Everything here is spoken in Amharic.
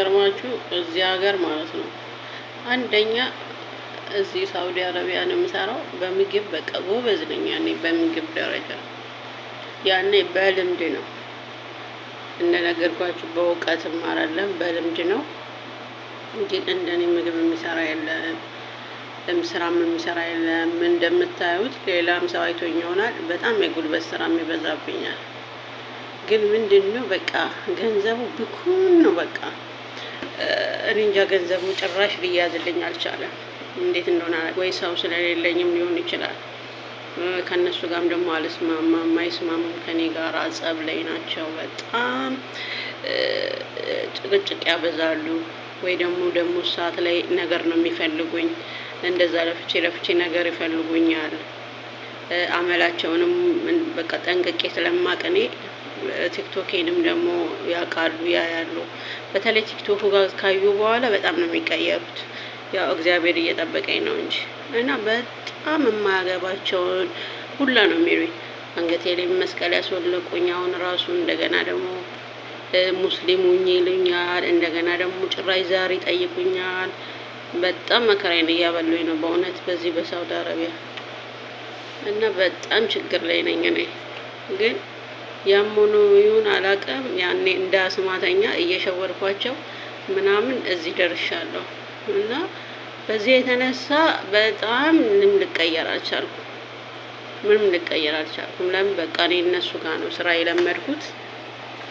የሚገርማችሁ እዚህ ሀገር ማለት ነው አንደኛ እዚህ ሳውዲ አረቢያ ነው የምሰራው። በምግብ በቃ ጎበዝ ነኝ። ያኔ በምግብ ደረጃ ያኔ በልምድ ነው እንደነገርኳችሁ፣ በእውቀትም አይደለም በልምድ ነው። ግን እንደኔ ምግብ የሚሰራ የለም፣ ስራም የሚሰራ የለም። እንደምታዩት ሌላም ሰው አይቶኝ ይሆናል። በጣም የጉልበት ስራ ይበዛብኛል። ግን ምንድነው በቃ ገንዘቡ ብኩን ነው። በቃ እኔ እንጃ ገንዘቡ ጭራሽ ሊያዝልኝ አልቻለም። እንዴት እንደሆነ ወይ ሰው ስለሌለኝም ሊሆን ይችላል። ከነሱ ጋርም ደግሞ አልስማማም፣ አይስማሙም ከኔ ጋር ጸብ ላይ ናቸው። በጣም ጭቅጭቅ ያበዛሉ። ወይ ደግሞ ሰዓት ላይ ነገር ነው የሚፈልጉኝ። እንደዛ ለፍቼ ነገር ይፈልጉኛል። አመላቸውንም በቃ ጠንቅቄ ስለማቅ እኔ ቲክቶኬንም ደግሞ ያውቃሉ፣ ያያሉ። በተለይ ቲክቶክ ጋር ካዩ በኋላ በጣም ነው የሚቀየሩት። ያው እግዚአብሔር እየጠበቀኝ ነው እንጂ እና በጣም የማያገባቸውን ሁላ ነው የሚሉኝ። አንገቴ ላይ መስቀል ያስወለቁኝ። አሁን ራሱ እንደገና ደግሞ ሙስሊም ሁኚ ይሉኛል። እንደገና ደግሞ ጭራሽ ዛሬ ይጠይቁኛል። በጣም መከራዬን እያበሉኝ ነው በእውነት በዚህ በሳውዲ አረቢያ እና በጣም ችግር ላይ ነኝ እኔ። ግን ያም ሆኖ ይሁን አላውቅም፣ ያኔ እንደ አስማተኛ እየሸወርኳቸው ምናምን እዚህ ደርሻለሁ። እና በዚህ የተነሳ በጣም ምንም ልቀየር አልቻልኩም። ለምን በቃ እኔ እነሱ ጋር ነው ስራ የለመድኩት።